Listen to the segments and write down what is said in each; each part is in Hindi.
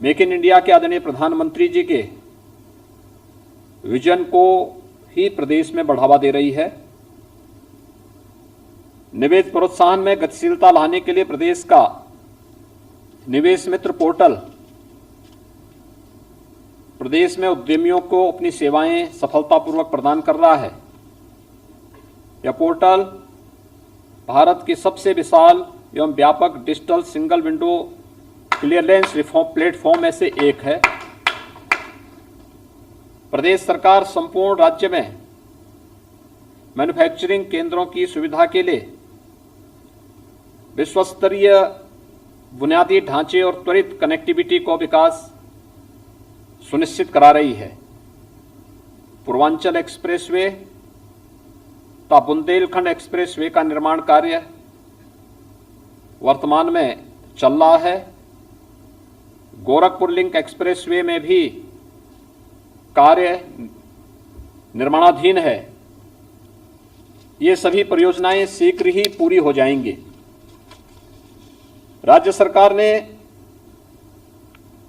मेक इन इंडिया के आदरणीय प्रधानमंत्री जी के विजन को ही प्रदेश में बढ़ावा दे रही है। निवेश प्रोत्साहन में गतिशीलता लाने के लिए प्रदेश का निवेश मित्र पोर्टल प्रदेश में उद्यमियों को अपनी सेवाएं सफलतापूर्वक प्रदान कर रहा है। यह पोर्टल भारत की सबसे विशाल एवं व्यापक digital single window clearance reform platform में से एक है। प्रदेश सरकार संपूर्ण राज्य में मैन्युफैक्चरिंग केंद्रों की सुविधा के लिए विश्वस्तरीय बुनियादी ढांचे और त्वरित कनेक्टिविटी को विकास सुनिश्चित करा रही है। पूर्वांचल एक्सप्रेसवे तथा बुंदेलखंड एक्सप्रेसवे का निर्माण कार्य वर्तमान में चल रहा है। गोरखपुर लिंक एक्सप्रेसवे में भी कार्य निर्माणाधीन है। ये सभी परियोजनाएं शीघ्र ही पूरी हो जाएंगी। राज्य सरकार ने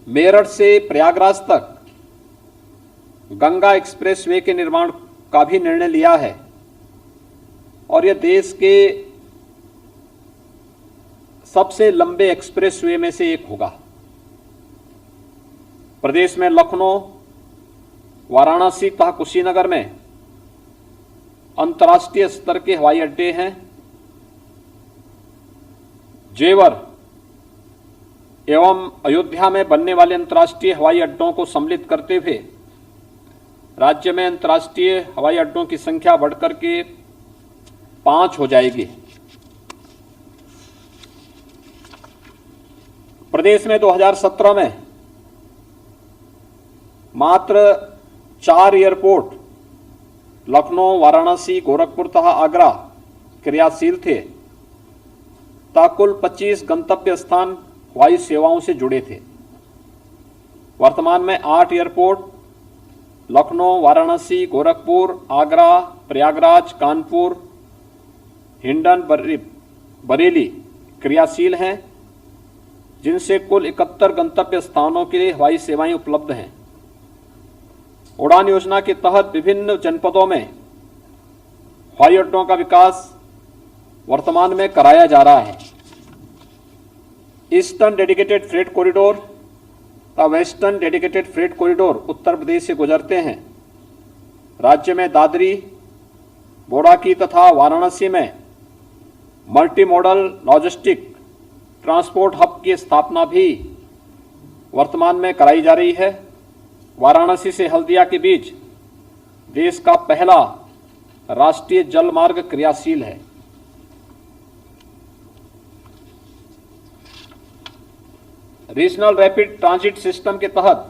मेरठ से प्रयागराज तक गंगा एक्सप्रेसवे के निर्माण का भी निर्णय लिया है और यह देश के सबसे लंबे एक्सप्रेसवे में से एक होगा। प्रदेश में लखनऊ, वाराणसी तथा कुशीनगर में अंतर्राष्ट्रीय स्तर के हवाई अड्डे हैं। जेवर एवं अयोध्या में बनने वाले अंतर्राष्ट्रीय हवाई अड्डों को सम्मिलित करते हुए राज्य में अंतर्राष्ट्रीय हवाई अड्डों की संख्या बढ़कर के 5 हो जाएगी। प्रदेश में 2017 में मात्र 4 एयरपोर्ट लखनऊ, वाराणसी, गोरखपुर तथा आगरा क्रियाशील थे तथा कुल 25 गंतव्य स्थान हवाई सेवाओं से जुड़े थे। वर्तमान में 8 एयरपोर्ट लखनऊ, वाराणसी, गोरखपुर, आगरा, प्रयागराज, कानपुर, हिंडन, बरेली क्रियाशील हैं, जिनसे कुल 71 गंतव्य स्थानों के लिए हवाई सेवाएं उपलब्ध हैं। उड़ान योजना के तहत विभिन्न जनपदों में हवाई अड्डों का विकास वर्तमान में कराया जा रहा है। ईस्टर्न डेडिकेटेड फ्रेट कॉरिडोर तथा western dedicated freight corridor Uttar Pradesh से गुजरते हैं। राज्य में दादरी, बोराकी तथा वाराणसी में multi modal logistic transport hub की स्थापना भी वर्तमान में कराई जा रही है। वाराणसी से हल्दिया के बीच देश का पहला राष्ट्रीय जल मार्ग क्रियाशील है। रीजनल रैपिड ट्रांजिट सिस्टम के तहत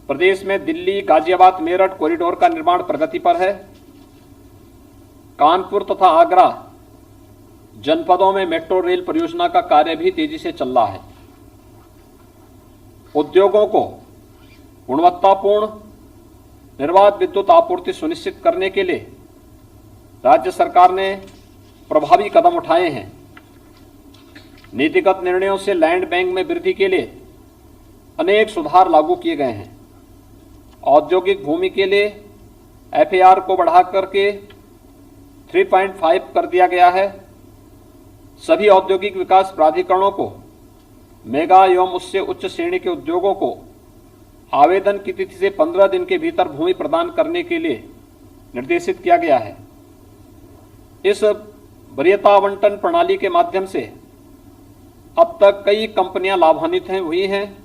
प्रदेश में दिल्ली, गाजियाबाद, मेरठ कॉरिडोर का निर्माण प्रगति पर है। कानपुर तथा आगरा जनपदों में मेट्रो रेल परियोजना का कार्य भी तेजी से चल रहा है। उद्योगों को गुणवत्तापूर्ण निर्बाध विद्युत आपूर्ति सुनिश्चित करने के लिए राज्य सरकार ने प्रभावी कदम उठाए हैं। नीतिगत निर्णयों से लैंड बैंक में वृद्धि के लिए अनेक सुधार लागू किए गए हैं। औद्योगिक भूमि के लिए FAR को बढ़ाकर के 3.5 कर दिया गया है। सभी औद्योगिक विकास प्राधिकरणों को मेगा एवं उससे उच्च श्रेणी के उद्योगों को आवेदन की तिथि से 15 दिन के भीतर भूमि प्रदान करने के लिए निर्देशित किया गया है। इस वरीयता आवंटन प्रणाली के माध्यम से अब तक कई कंपनियां लाभान्वित हुई हैं,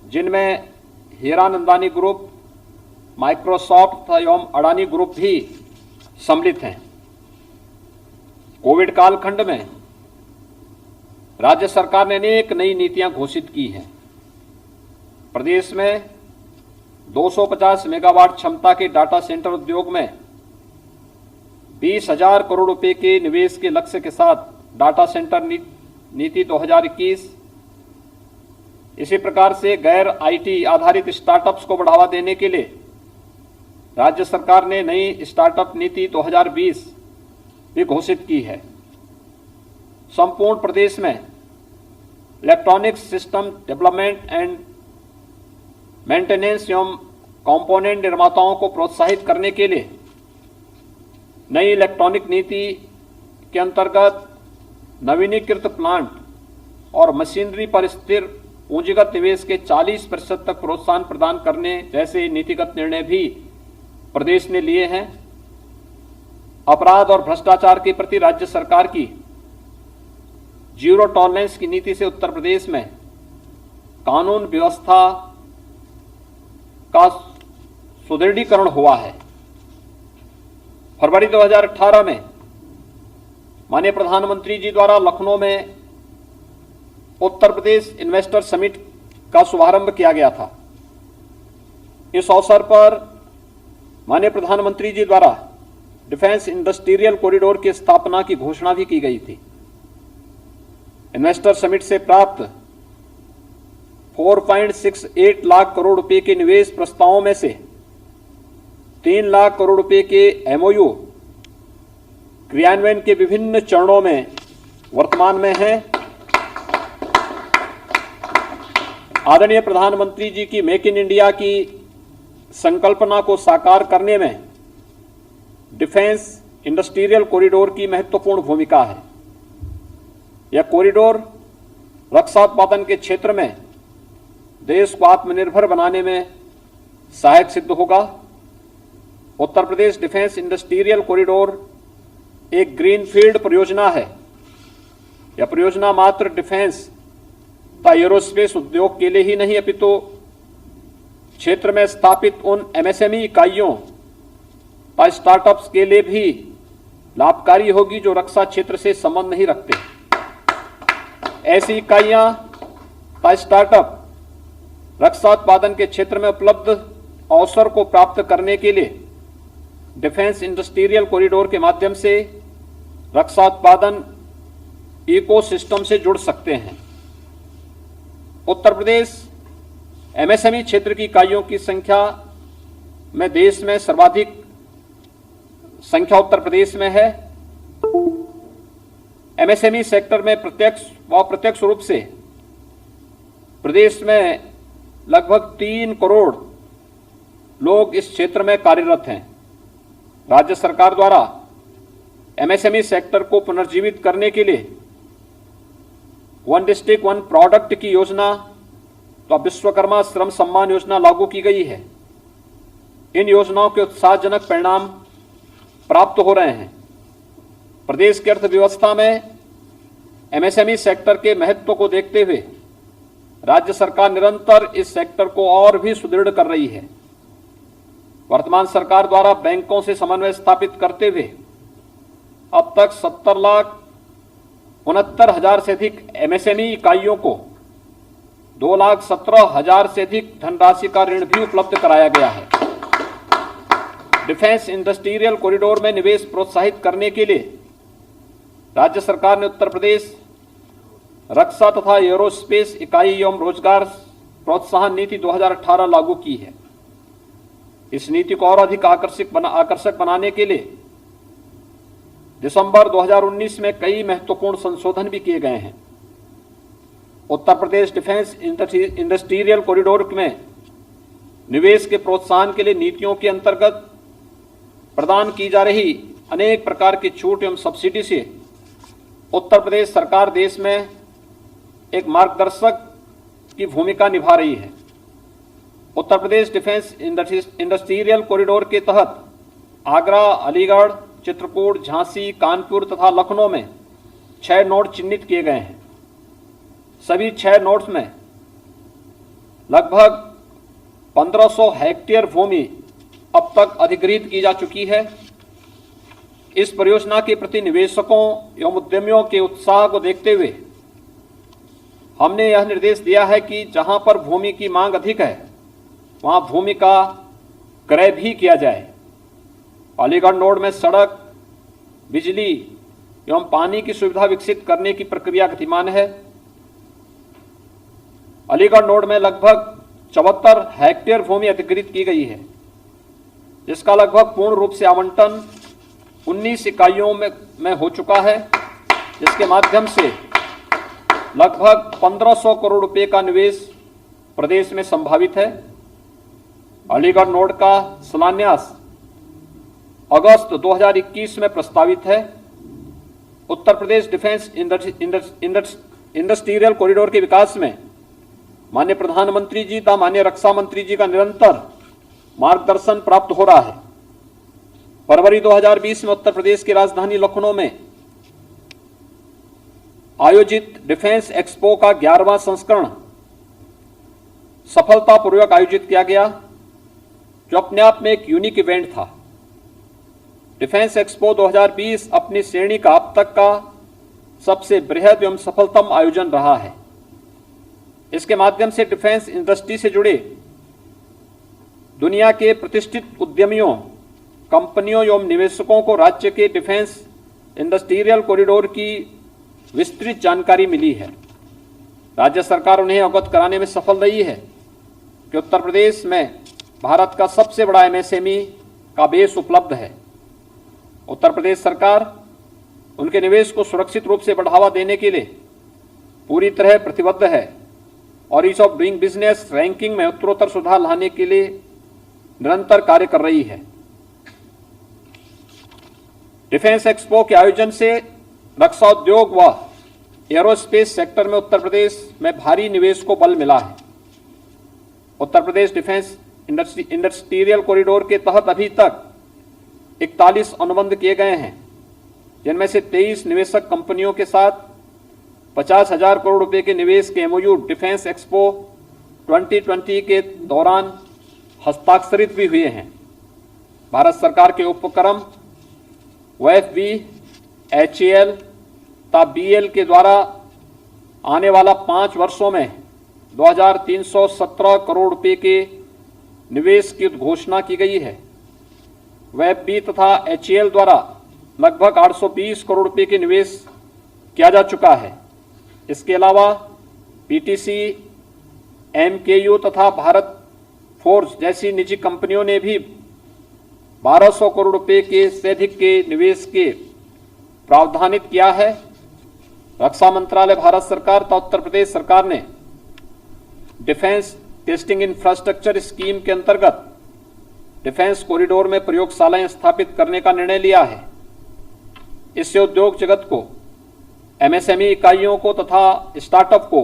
जिनमें हीरानंदानी ग्रुप, माइक्रोसॉफ्ट एवं अडानी ग्रुप भी सम्मिलित हैं। कोविड कालखंड में राज्य सरकार ने अनेक नई नीतियां घोषित की हैं। प्रदेश में 250 मेगावाट क्षमता के डाटा सेंटर उद्योग में 20,000 करोड़ रुपए के निवेश के लक्ष्य के साथ डाटा सेंटर नीति 2021। इसी प्रकार से गैर IT आधारित स्टार्टअप्स को बढ़ावा देने के लिए राज्य सरकार ने नई स्टार्टअप नीति 2020 भी घोषित की है। संपूर्ण प्रदेश में electronic system development and maintenance एवं कंपोनेंट निर्माताओं को प्रोत्साहित करने के लिए नई इलेक्ट्रॉनिक नीति के अंतर्गत नवीनीकृत प्लांट और मशीनरी पर स्थिर पूंजीगत निवेश के 40% तक प्रोत्साहन प्रदान करने जैसे नीतिगत निर्णय भी प्रदेश ने लिए हैं। अपराध और भ्रष्टाचार के प्रति राज्य सरकार की जीरो टॉलरेंस की नीति से उत्तर प्रदेश में कानून व्यवस्था का सुदृढ़ीकरण हुआ है। फरवरी 2018 में माननीय प्रधानमंत्री जी द्वारा लखनऊ में उत्तर प्रदेश इन्वेस्टर समिट का शुभारंभ किया गया था। इस अवसर पर माननीय प्रधानमंत्री जी द्वारा डिफेंस इंडस्ट्रियल कॉरिडोर की स्थापना की घोषणा भी की गई थी। इन्वेस्टर समिट से प्राप्त 4.68 लाख करोड़ रुपए के निवेश प्रस्तावों में से 3 लाख करोड़ रुपए के एमओयू क्रियान्वयन के विभिन्न चरणों में वर्तमान में हैं। आदरणीय प्रधानमंत्री जी की मेक इन इंडिया की संकल्पना को साकार करने में डिफेंस इंडस्ट्रियल कॉरिडोर की महत्वपूर्ण भूमिका है। यह कॉरिडोर रक्षा उत्पादन के क्षेत्र में देश को आत्मनिर्भर बनाने में सहायक सिद्ध होगा। Uttar Pradesh defence industrial corridor एक ग्रीनफील्ड परियोजना है। यह परियोजना मात्र डिफेंस तथा एरोस्पेस उद्योग के लिए ही नहीं अपितु क्षेत्र में स्थापित उन एमएसएमई इकाइयों तथा स्टार्टअप्स के लिए भी लाभकारी होगी जो रक्षा क्षेत्र से संबंध नहीं रखते। ऐसी इकाइयां तथा स्टार्टअप रक्षा उत्पादन के क्षेत्र में उपलब्ध अवसर को प्राप्त करने के लिए डिफेंस इंडस्ट्रियल कॉरिडोर के माध्यम से रक्षा उत्पादन इकोसिस्टम से जुड़ सकते हैं। उत्तर प्रदेश एमएसएमई क्षेत्र की इकाइयों की संख्या में देश में सर्वाधिक संख्या उत्तर प्रदेश में है। एमएसएमई सेक्टर में प्रत्यक्ष व अप्रत्यक्ष रूप से प्रदेश में लगभग 3 करोड़ लोग इस क्षेत्र में कार्यरत हैं। राज्य सरकार द्वारा एमएसएमई सेक्टर को पुनर्जीवित करने के लिए वन डिस्ट्रिक्ट वन प्रोडक्ट की योजना तो विश्वकर्मा श्रम सम्मान योजना लागू की गई है। इन योजनाओं के उत्साहजनक परिणाम प्राप्त हो रहे हैं। प्रदेश की अर्थव्यवस्था में एमएसएमई सेक्टर के महत्व को देखते हुए राज्य सरकार निरंतर इस सेक्टर को और भी सुदृढ़ कर रही है। वर्तमान सरकार द्वारा बैंकों से समन्वय स्थापित करते हुए अब तक 70,69,000 से अधिक एमएसएमई इकाइयों को 2,17,000 से अधिक धनराशि का ऋण भी उपलब्ध कराया गया है। डिफेंस इंडस्ट्रियल कॉरिडोर में निवेश प्रोत्साहित करने के लिए राज्य सरकार ने उत्तर प्रदेश रक्षा तथा एरोस्पेस इकाई एवं रोजगार प्रोत्साहन नीति 2018 लागू की है। इस नीति को और अधिक आकर्षक बनाने के लिए दिसंबर 2019 में कई महत्वपूर्ण संशोधन भी किए गए हैं। Uttar Pradesh defence industrial corridor में निवेश के प्रोत्साहन के लिए नीतियों के अंतर्गत प्रदान की जा रही अनेक प्रकार की छूट एवं सब्सिडी से उत्तर प्रदेश सरकार देश में एक मार्गदर्शक की भूमिका निभा रही है। Uttar Pradesh defence industrial corridor के तहत आगरा, अलीगढ़, चित्रकूट, झांसी, कानपुर तथा लखनऊ में 6 नोड चिन्हित किए गए हैं। सभी 6 नोड्स में लगभग 1500 हेक्टेयर भूमि अब तक अधिग्रहित की जा चुकी है। इस परियोजना के प्रति निवेशकों एवं उद्यमियों के उत्साह को देखते हुए हमने यह निर्देश दिया है कि जहां पर भूमि की मांग अधिक है वहां भूमि का क्रय भी किया जाए। अलीगढ़ नोड में सड़क, बिजली एवं पानी की सुविधा विकसित करने की प्रक्रिया गतिमान है। अलीगढ़ नोड में लगभग 74 हेक्टेयर भूमि अधिग्रहित की गई है, जिसका लगभग पूर्ण रूप से आवंटन 19 इकाइयों में हो चुका है, जिसके माध्यम से लगभग 1500 करोड़ रुपए का निवेश प्रदेश में संभावित है। अलीगढ़ नोड का शिलान्यास अगस्त 2021 में प्रस्तावित है। Uttar Pradesh defence industrial corridor के विकास में माननीय प्रधानमंत्री जी तथा माननीय रक्षा मंत्री जी का निरंतर मार्गदर्शन प्राप्त हो रहा है। फरवरी 2020 में उत्तर प्रदेश की राजधानी लखनऊ में आयोजित डिफेंस एक्सपो का 11वां संस्करण सफलतापूर्वक आयोजित किया गया, जो अपने आप में एक यूनिक इवेंट था। डिफेंस एक्सपो 2020 अपनी श्रेणी का अब तक का सबसे बृहद एवं सफलतम आयोजन रहा है। इसके माध्यम से डिफेंस इंडस्ट्री से जुड़े दुनिया के प्रतिष्ठित उद्यमियों, कंपनियों एवं निवेशकों को राज्य के डिफेंस इंडस्ट्रियल कॉरिडोर की विस्तृत जानकारी मिली है। राज्य सरकार उन्हें अवगत कराने में सफल रही है कि उत्तर प्रदेश में भारत का सबसे बड़ा एमएसएमई का बेस उपलब्ध है। उत्तर प्रदेश सरकार उनके निवेश को सुरक्षित रूप से बढ़ावा देने के लिए पूरी तरह प्रतिबद्ध है और ease of doing business ranking में उत्तरोत्तर सुधार लाने के लिए निरंतर कार्य कर रही है। डिफेंस एक्सपो के आयोजन से रक्षा उद्योग व एरोस्पेस सेक्टर में उत्तर प्रदेश में भारी निवेश को बल मिला है। Uttar Pradesh defence industrial corridor के तहत अभी तक 41 अनुबंध किए गए हैं, जिनमें से 23 निवेशक कंपनियों के साथ 50,000 करोड़ रुपए के निवेश के एमओयू डिफेंस एक्सपो 2020 के दौरान हस्ताक्षरित भी हुए हैं। भारत सरकार के उपक्रम OFB, HAL तथा BL के द्वारा आने वाला 5 वर्षों में 2317 करोड़ रुपए के निवेश की घोषणा की गई है। OFB तथा HAL द्वारा लगभग 820 करोड़ रुपए के निवेश किया जा चुका है। इसके अलावा PTC, MKU तथा भारत फोर्स जैसी निजी कंपनियों ने भी 1200 करोड़ रुपए के से अधिक के निवेश के प्रावधानित किया है। रक्षा मंत्रालय, भारत सरकार तथा उत्तर प्रदेश सरकार ने डिफेंस टेस्टिंग इंफ्रास्ट्रक्चर स्कीम के अंतर्गत डिफेंस कॉरिडोर में प्रयोगशालाएं स्थापित करने का निर्णय लिया है। इससे उद्योग जगत को, MSME इकाइयों को तथा स्टार्टअप को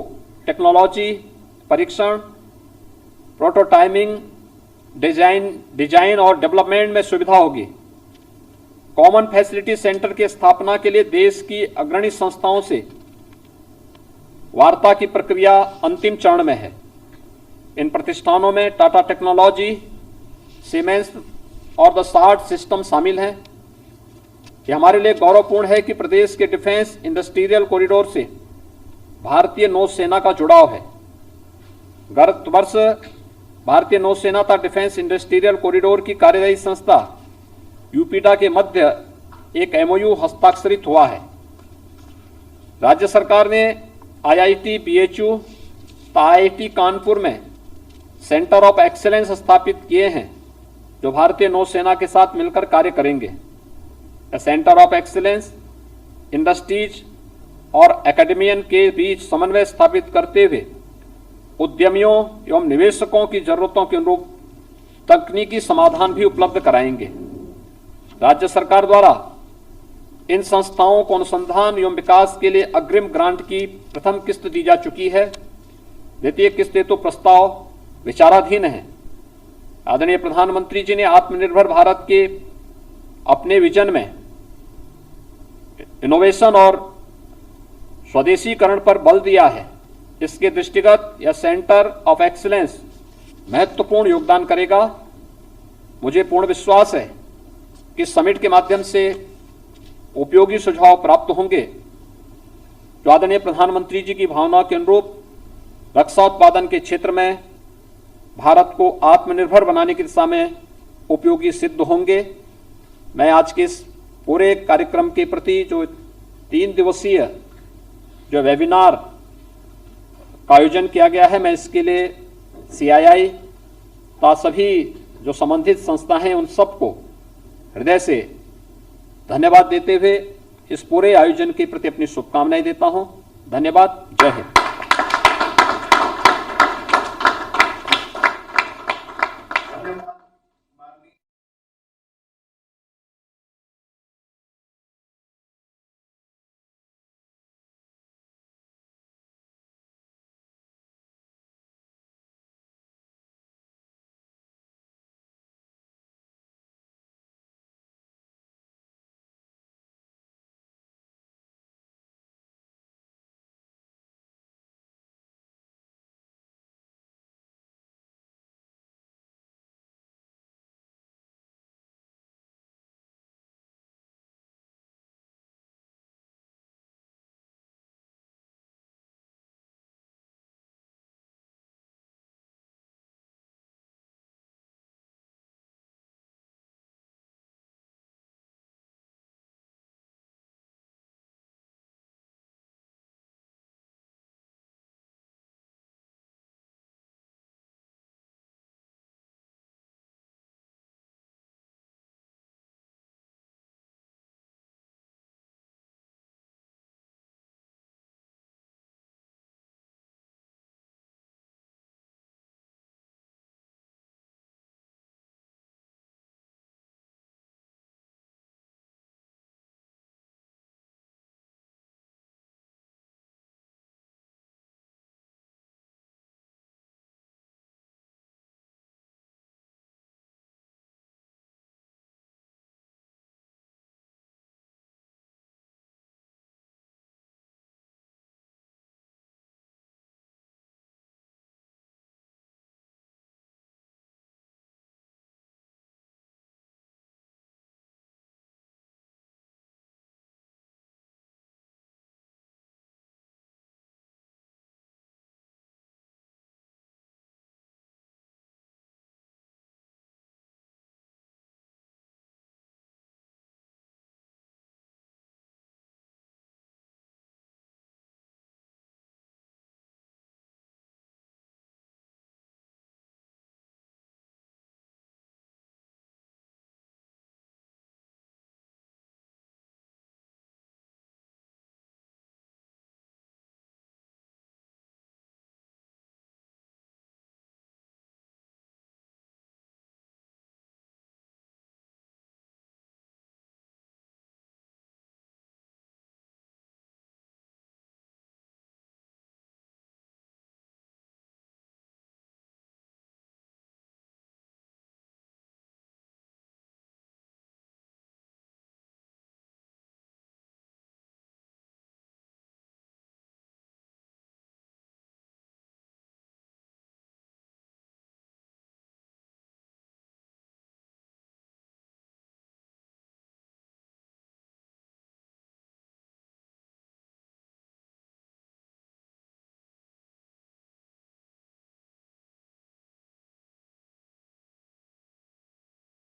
टेक्नोलॉजी परीक्षण, प्रोटोटाइपिंग, डिजाइन और डेवलपमेंट में सुविधा होगी। कॉमन फैसिलिटी सेंटर की स्थापना के लिए देश की अग्रणी संस्थाओं से वार्ता की प्रक्रिया अंतिम चरण में है। इन प्रतिष्ठानों में टाटा टेक्नोलॉजी, सीमेंस और दसाल्ट सिस्टम शामिल हैं। यह हमारे लिए गौरवपूर्ण है कि प्रदेश के डिफेंस इंडस्ट्रियल कॉरिडोर से भारतीय नौसेना का जुड़ाव है। गत वर्ष भारतीय नौसेना तथा डिफेंस इंडस्ट्रियल कॉरिडोर की कार्यदायी संस्था यूपीडा के मध्य एक MOU हस्ताक्षरित हुआ है। राज्य सरकार ने IIT BHU तथा IIT कानपुर में सेंटर ऑफ एक्सीलेंस स्थापित किए हैं, जो भारतीय नौसेना के साथ मिलकर कार्य करेंगे। सेंटर ऑफ एक्सीलेंस इंडस्ट्रीज और एकेडमियन के बीच समन्वय स्थापित करते हुए उद्यमियों एवं निवेशकों की जरूरतों के अनुरूप तकनीकी समाधान भी उपलब्ध कराएंगे। राज्य सरकार द्वारा इन संस्थाओं को अनुसंधान एवं विकास के लिए अग्रिम ग्रांट की प्रथम किस्त दी जा चुकी है। द्वितीय किस्त हेतु प्रस्ताव विचाराधीन है। आदरणीय प्रधानमंत्री जी ने आत्मनिर्भर भारत के अपने विजन में इनोवेशन और स्वदेशीकरण पर बल दिया है। इसके दृष्टिगत यह सेंटर ऑफ एक्सीलेंस महत्वपूर्ण योगदान करेगा। मुझे पूर्ण विश्वास है कि समिट के माध्यम से उपयोगी सुझाव प्राप्त होंगे, जो आदरणीय प्रधानमंत्री जी की भावना के अनुरूप रक्षा उत्पादन के क्षेत्र में भारत को आत्मनिर्भर बनाने की दिशा में उपयोगी सिद्ध होंगे। मैं आज के इस पूरे कार्यक्रम के प्रति जो 3 दिवसीय जो वेबिनार का आयोजन किया गया है, मैं इसके लिए CII तथा सभी जो संबंधित संस्था हैं उन सबको हृदय से धन्यवाद देते हुए इस पूरे आयोजन के प्रति अपनी शुभकामनाएं देता हूं। धन्यवाद। जय हिंद।